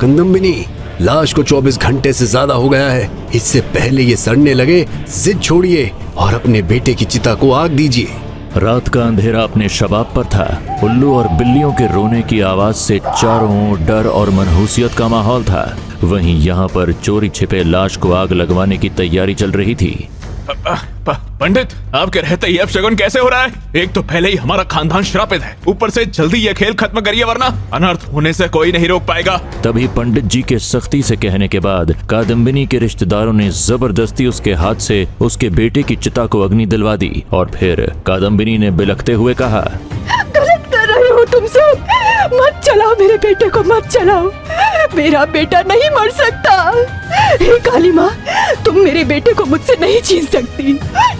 कंदम्बिनी, लाश को 24 घंटे से ज्यादा हो गया है। इससे पहले ये सड़ने लगे, जिद छोड़िए और अपने बेटे की चिता को आग दीजिए। रात का अंधेरा अपने शबाब पर था। उल्लू और बिल्लियों के रोने की आवाज से चारों ओर डर और मनहूसियत का माहौल था। वहीं यहाँ पर चोरी छिपे लाश को आग लगवाने की तैयारी चल रही थी। पंडित, आपके रहते ही अब शगुन कैसे हो रहा है? एक तो पहले ही हमारा खानदान श्रापित है, ऊपर से जल्दी ये खेल खत्म करिए वरना अनर्थ होने से कोई नहीं रोक पाएगा। तभी पंडित जी के सख्ती से कहने के बाद कादम्बिनी के रिश्तेदारों ने जबरदस्ती उसके हाथ से उसके बेटे की चिता को अग्नि दिलवा दी और फिर कादम्बिनी ने बिलखते हुए कहा, गलत कर रहे हो तुम सब, मत चलाओ मेरे बेटे को, मत चलाओ, मेरा बेटा नहीं मर सकता। हे काली माँ, तुम मेरे बेटे को मुझसे नहीं छीन सकती,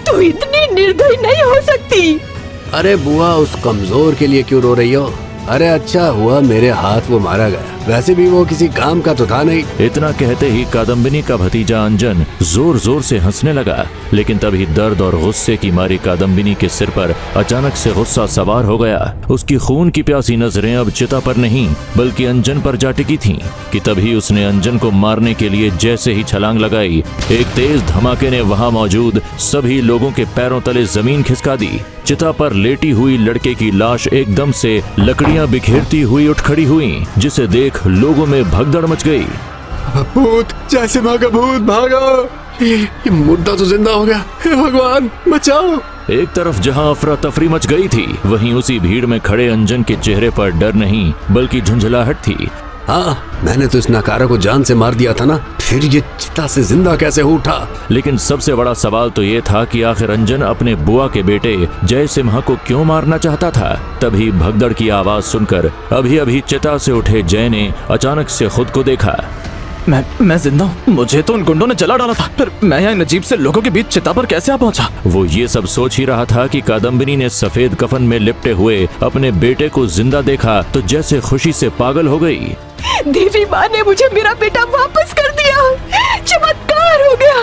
तू इतनी निर्दयी नहीं हो सकती। अरे बुआ, उस कमजोर के लिए क्यों रो रही हो? अरे अच्छा हुआ मेरे हाथ वो मारा गया, वैसे भी वो किसी काम का तो था नहीं। इतना कहते ही कादम्बिनी का भतीजा अंजन जोर जोर से हंसने लगा, लेकिन तभी दर्द और गुस्से की मारी कादम्बिनी के सिर पर अचानक से गुस्सा सवार हो गया। उसकी खून की प्यासी नजरें अब चिता पर नहीं बल्कि अंजन पर जा टिकी थीं कि तभी उसने अंजन को मारने के लिए जैसे ही छलांग लगाई, एक तेज धमाके ने वहां मौजूद सभी लोगों के पैरों तले जमीन खिसका दी। चिता पर लेटी हुई लड़के की लाश एकदम से लकड़ियां बिखेरती हुई उठ खड़ी हुई, जिसे देख लोगों में भगदड़ मच गई। भूत, जैसे माँ का भूत, भागो! ये मुर्दा तो जिंदा हो गया, हे भगवान बचाओ! एक तरफ जहां अफरा तफरी मच गई थी, वहीं उसी भीड़ में खड़े अंजन के चेहरे पर डर नहीं बल्कि झुंझलाहट थी। हाँ, मैंने तो इस नकारा को जान से मार दिया था ना, फिर ये चिता से जिंदा कैसे हो उठा? लेकिन सबसे बड़ा सवाल तो ये था कि आखिर अंजन अपने बुआ के बेटे जय सिम्हा को क्यों मारना चाहता था। तभी भगदड़ की आवाज सुनकर अभी अभी चिता से उठे जय ने अचानक से खुद को देखा। मैं जिंदा हूँ, मुझे तो उन गुंडों ने जला डाला था, फिर मैं यहाँ नजीब से लोगों के बीच चिता पर कैसे आ पहुँचा? वो ये सब सोच ही रहा था कि कादम्बिनी ने सफेद कफन में लिपटे हुए अपने बेटे को जिंदा देखा तो जैसे खुशी से पागल हो गई। देवी माँ ने मुझे मेरा बेटा वापस कर दिया, चमत्कार हो गया,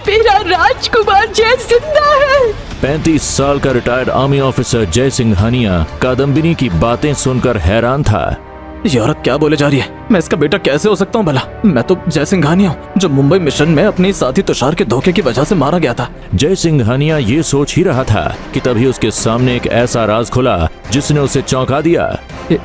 मेरा राजकुमार जय जिंदा है। 35 साल का रिटायर्ड आर्मी ऑफिसर जय सिंघानिया कादम्बिनी की बातें सुनकर हैरान था। ये औरत क्या बोले जा रही है? मैं इसका बेटा कैसे हो सकता हूँ भला? मैं तो जय सिंघानिया हूँ, जो मुंबई मिशन में अपने साथी तुषार के धोखे की वजह से मारा गया था। जय सिंघानिया ये सोच ही रहा था कि तभी उसके सामने एक ऐसा राज खुला जिसने उसे चौंका दिया।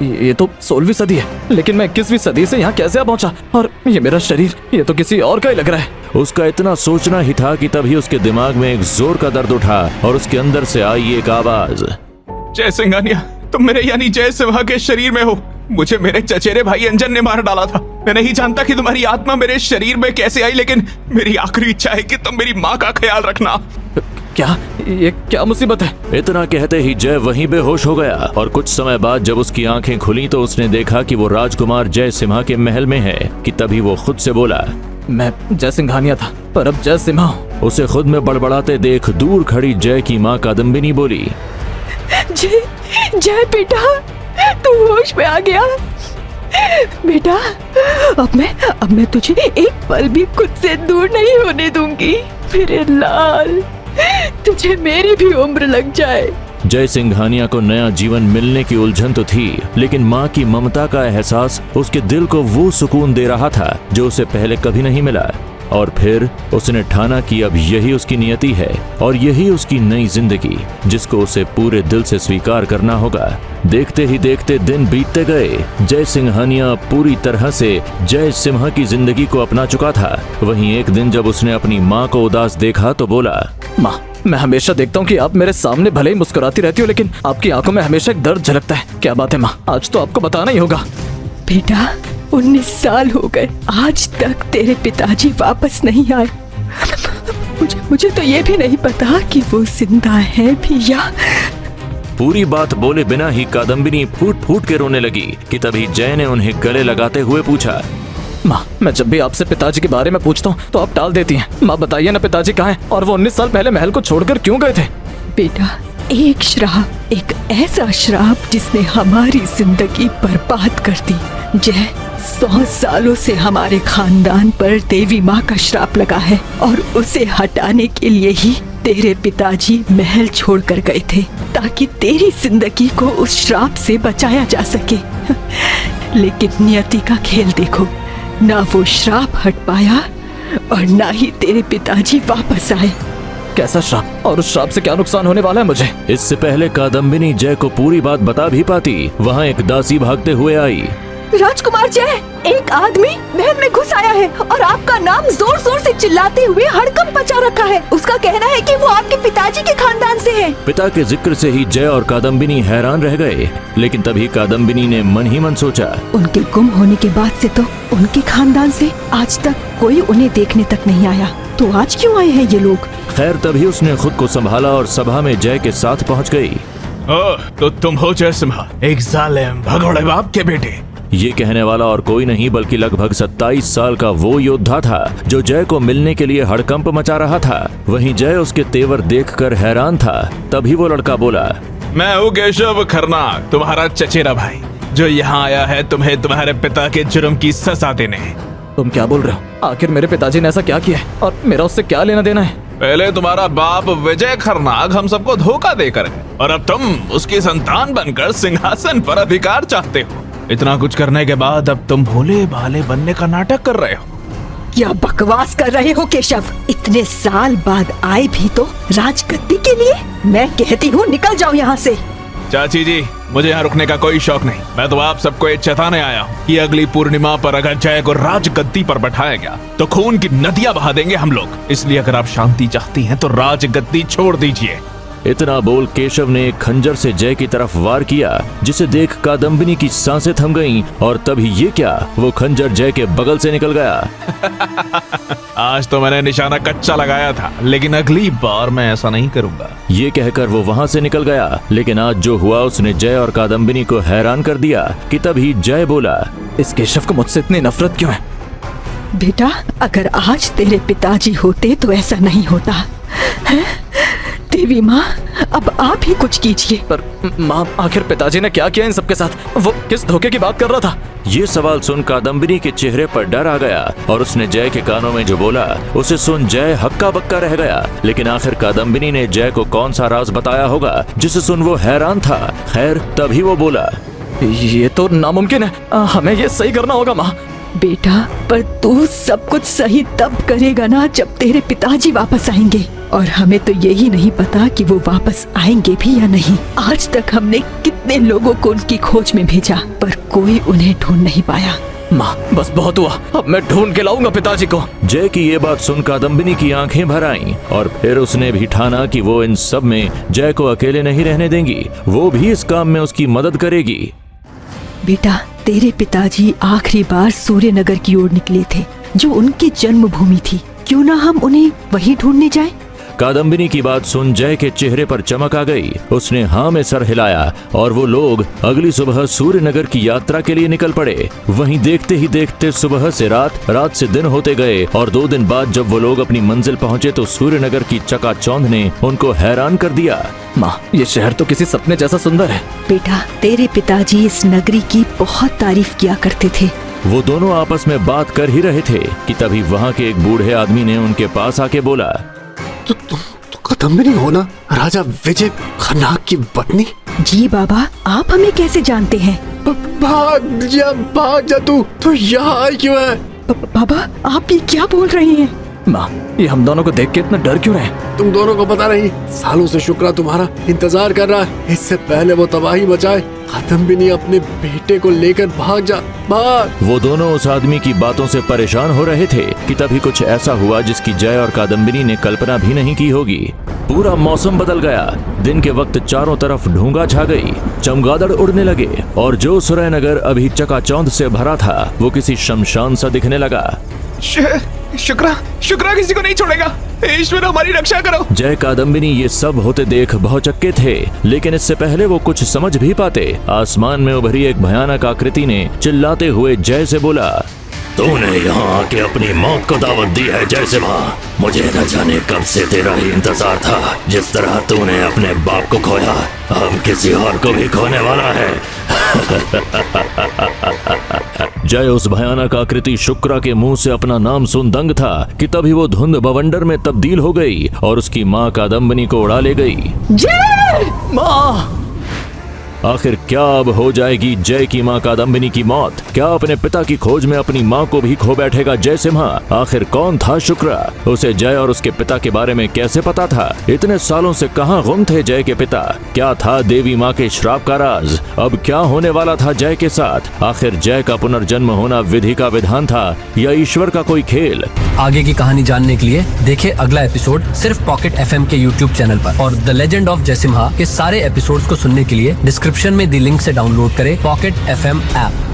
ये तो 16वीं सदी है, लेकिन मैं 21वीं सदी से यहाँ कैसे आ पहुँचा? और ये मेरा शरीर, ये तो किसी और का ही लग रहा है। उसका इतना सोचना ही था कि तभी उसके दिमाग में एक जोर का दर्द उठा और उसके अंदर से आई एक आवाज, जय सिंघानिया, तुम मेरे यानी जय सिम्हा के शरीर में हो। मुझे मेरे चचेरे भाई अंजन ने मार डाला था। मैं नहीं जानता कि तुम्हारी आत्मा मेरे शरीर में कैसे आई, लेकिन मेरी आखिरी इच्छा है कि तुम मेरी माँ का ख्याल रखना। क्या ये क्या मुसीबत है? इतना कहते ही जय वहीं बेहोश हो गया और कुछ समय बाद जब उसकी आंखें खुली तो उसने देखा कि वो राजकुमार जय सिम्हा के महल में है कि तभी वो खुद से बोला, मैं जय सिंघानिया था पर अब जय सिम्हा हूँ। उसे खुद में बड़बड़ाते देख दूर खड़ी जय की माँ कादम्बिनी बोली, जय, जय बेटा, तू होश में आ गया बेटा। अब मैं तुझे एक पल भी खुद से दूर नहीं होने दूंगी मेरे लाल, तुझे मेरी भी उम्र लग जाए। जय सिंघानिया को नया जीवन मिलने की उलझन तो थी, लेकिन माँ की ममता का एहसास उसके दिल को वो सुकून दे रहा था जो उसे पहले कभी नहीं मिला। और फिर उसने ठाना कि अब यही उसकी नियति है और यही उसकी नई जिंदगी, जिसको उसे पूरे दिल से स्वीकार करना होगा। देखते ही देखते दिन बीतते गए। जय सिंघानिया पूरी तरह से जय सिम्हा की जिंदगी को अपना चुका था। वहीं एक दिन जब उसने अपनी माँ को उदास देखा तो बोला, माँ, मैं हमेशा देखता हूँ कि आप मेरे सामने भले ही मुस्कुराती रहती हो, लेकिन आपकी आंखों में हमेशा एक दर्द झलकता है। क्या बात है माँ? आज तो आपको बताना ही होगा। बेटा, 19 साल हो गए, आज तक तेरे पिताजी वापस नहीं आए। मुझे तो ये भी नहीं पता कि वो जिंदा है भी या। पूरी बात बोले बिना ही कादम्बिनी फूट फूट के रोने लगी कि तभी जय ने उन्हें गले लगाते हुए पूछा, माँ, मैं जब भी आपसे पिताजी के बारे में पूछता हूँ तो आप टाल देती हैं। माँ बताइए ना, पिताजी कहाँ हैं और वो 19 साल पहले महल को छोड़कर क्यों गए थे? बेटा, एक श्राप, एक ऐसा श्राप जिसने हमारी जिंदगी बर्बाद कर दी। जय, 100 सालों से हमारे खानदान पर देवी माँ का श्राप लगा है और उसे हटाने के लिए ही तेरे पिताजी महल छोड़कर गए थे, ताकि तेरी जिंदगी को उस श्राप से बचाया जा सके। लेकिन नियति का खेल देखो, ना वो श्राप हट पाया और ना ही तेरे पिताजी वापस आए। कैसा श्राप, और उस श्राप से क्या नुकसान होने वाला है मुझे? इससे पहले कादम्बिनी जय को पूरी बात बता भी पाती, वहाँ एक दासी भागते हुए आई। राजकुमार जय, एक आदमी महल में घुस आया है और आपका नाम जोर जोर से चिल्लाते हुए हड़कंप मचा रखा है। उसका कहना है कि वो आपके पिताजी के खानदान से है। पिता के जिक्र से ही जय और कादम्बिनी हैरान रह गए, लेकिन तभी कादम्बिनी ने मन ही मन सोचा, उनके गुम होने के बाद से तो उनके खानदान से आज तक कोई उन्हें देखने तक नहीं आया, तो आज क्यों आए हैं ये लोग? खैर तभी उसने खुद को संभाला और सभा में जय के साथ पहुंच गई। ओह, तो तुम हो जय सिम्हा, एक जालिम भगोड़े बाप के बेटे। ये कहने वाला और कोई नहीं बल्कि लगभग 27 साल का वो योद्धा था जो जय को मिलने के लिए हड़कंप मचा रहा था। वहीं जय उसके तेवर देखकर हैरान था। तभी वो लड़का बोला, मैं हूँ केशव खरनाग, तुम्हारा चचेरा भाई, जो यहाँ आया है तुम्हें तुम्हारे पिता के जुर्म की सजा देने। तुम क्या बोल रहे हो? आखिर मेरे पिताजी ने ऐसा क्या किया है और मेरा उससे क्या लेना देना है? पहले तुम्हारा बाप विजय खरनाग हम सबको धोखा देकर गए, और अब तुम उसकी संतान बनकर सिंहासन पर अधिकार चाहते हो। इतना कुछ करने के बाद अब तुम भोले भाले बनने का नाटक कर रहे हो। क्या बकवास कर रहे हो केशव? इतने साल बाद आए भी तो राजगद्दी के लिए? मैं कहती हूँ निकल जाओ यहाँ से। चाची जी, मुझे यहाँ रुकने का कोई शौक नहीं। मैं तो आप सबको ये चेताने आया हूँ कि अगली पूर्णिमा पर अगर जय को राजगद्दी पर बैठाया गया तो खून की नदियाँ बहा देंगे हम लोग। इसलिए अगर आप शांति चाहती हैं तो राजगद्दी छोड़ दीजिए। इतना बोल केशव ने एक खंजर से जय की तरफ वार किया, जिसे देख कादम्बिनी की सांसें थम गईं और तभी ये क्या, वो खंजर जय के बगल से निकल गया। आज तो मैंने निशाना कच्चा लगाया था, लेकिन अगली बार मैं ऐसा नहीं करूंगा। ये कहकर वो वहाँ से निकल गया, लेकिन आज जो हुआ उसने जय और कादम्बिनी को हैरान कर दिया कि तभी जय बोला, इस केशव को मुझसे इतनी नफरत क्यों है? बेटा, अगर आज तेरे पिताजी होते तो ऐसा नहीं होता है? देवी माँ, अब आप ही कुछ कीजिए। पर माँ, आखिर पिताजी ने क्या किया इन सबके साथ? वो किस धोखे की बात कर रहा था? ये सवाल सुन कादम्बिनी के चेहरे पर डर आ गया और उसने जय के कानों में जो बोला उसे सुन जय हक्का बक्का रह गया। लेकिन आखिर कादम्बिनी ने जय को कौन सा राज बताया होगा जिसे सुन वो हैरान था। खैर तभी वो बोला, ये तो नामुमकिन है, हमें ये सही करना होगा माँ। बेटा, पर तू सब कुछ सही तब करेगा ना जब तेरे पिताजी वापस आएंगे, और हमें तो यही नहीं पता कि वो वापस आएंगे भी या नहीं। आज तक हमने कितने लोगों को उनकी खोज में भेजा पर कोई उन्हें ढूंढ नहीं पाया। माँ, बस बहुत हुआ, अब मैं ढूंढ के लाऊंगा पिताजी को। जय की ये बात सुन कादम्बिनी की आंखें भर आईं और फिर उसने भी ठाना कि वो इन सब में जय को अकेले नहीं रहने देंगी, वो भी इस काम में उसकी मदद करेगी। बेटा, तेरे पिताजी आखिरी बार सूर्यनगर की ओर निकले थे, जो उनकी जन्मभूमि थी। क्यों ना हम उन्हें वहीं ढूंढने जाएं? कादम्बिनी की बात सुन जय के चेहरे पर चमक आ गई। उसने हाँ में सर हिलाया और वो लोग अगली सुबह सूर्यनगर की यात्रा के लिए निकल पड़े। वहीं देखते ही देखते सुबह से रात, रात से दिन होते गए और 2 दिन बाद जब वो लोग अपनी मंजिल पहुंचे तो सूर्यनगर की चकाचौंध ने उनको हैरान कर दिया। माँ, ये शहर तो किसी सपने जैसा सुंदर है। बेटा, तेरे पिताजी इस नगरी की बहुत तारीफ किया करते थे। वो दोनों आपस में बात कर ही रहे थे कि तभी वहाँ के एक बूढ़े आदमी ने उनके पास आके बोला, तुम कादम्बिनी हो ना, राजा विजय खरनाग की पत्नी? जी बाबा, आप हमें कैसे जानते हैं? भाग जा तू यहाँ आई क्यों है? बाबा, आप ये क्या बोल रहे हैं? माँ, ये हम दोनों को देख के इतना डर क्यों रहे? तुम दोनों को पता नहीं, सालों से शुक्रा तुम्हारा इंतजार कर रहा है। इससे पहले वो तबाही मचाए, कादम्बिनी अपने बेटे को लेकर भाग जा, भाग। वो दोनों उस आदमी की बातों से परेशान हो रहे थे कि तभी कुछ ऐसा हुआ जिसकी जय और कादम्बिनी ने कल्पना भी नहीं की होगी। पूरा मौसम बदल गया। दिन के वक्त चारों तरफ ढूंगा छा गई, चमगादड़ उड़ने लगे और जो सूर्यनगर अभी चकाचौंध से भरा था वो किसी शमशान सा दिखने लगा। शुक्रा किसी को नहीं छोड़ेगा। ईश्वर, हमारी रक्षा करो। जय कादम्बिनी ये सब होते देख भौचक्के थे, लेकिन इससे पहले वो कुछ समझ भी पाते, आसमान में उभरी एक भयानक आकृति ने चिल्लाते हुए जय से बोला, तूने यहाँ आके अपनी मौत को दावत दी है जय सिम्हा। मुझे न जाने कब से तेरा ही इंतजार था। जिस तरह तूने अपने बाप को खोया, हम किसी और को भी खोने वाला है। जय उस भयानक आकृति शुक्रा के मुंह से अपना नाम सुन दंग था कि तभी वो धुंध बवंडर में तब्दील हो गई और उसकी माँ कादम्बिनी को उड़ा ले गई। जय! माँ! आखिर क्या अब हो जाएगी जय की माँ कादम्बिनी की मौत? क्या अपने पिता की खोज में अपनी माँ को भी खो बैठेगा जय सिम्हा? आखिर कौन था शुक्रा? उसे जय और उसके पिता के बारे में कैसे पता था? इतने सालों से कहाँ गुम थे जय के पिता? क्या था देवी माँ के श्राप का राज? अब क्या होने वाला था जय के साथ? आखिर जय का पुनर्जन्म होना विधि का विधान था या ईश्वर का कोई खेल? आगे की कहानी जानने के लिए देखें अगला एपिसोड सिर्फ पॉकेट FM के YouTube चैनल पर। और द लेजेंड ऑफ जय सिम्हा के सारे एपिसोड्स को सुनने के लिए डिस्क्रिप्शन में दी लिंक से डाउनलोड करें पॉकेट FM ऐप।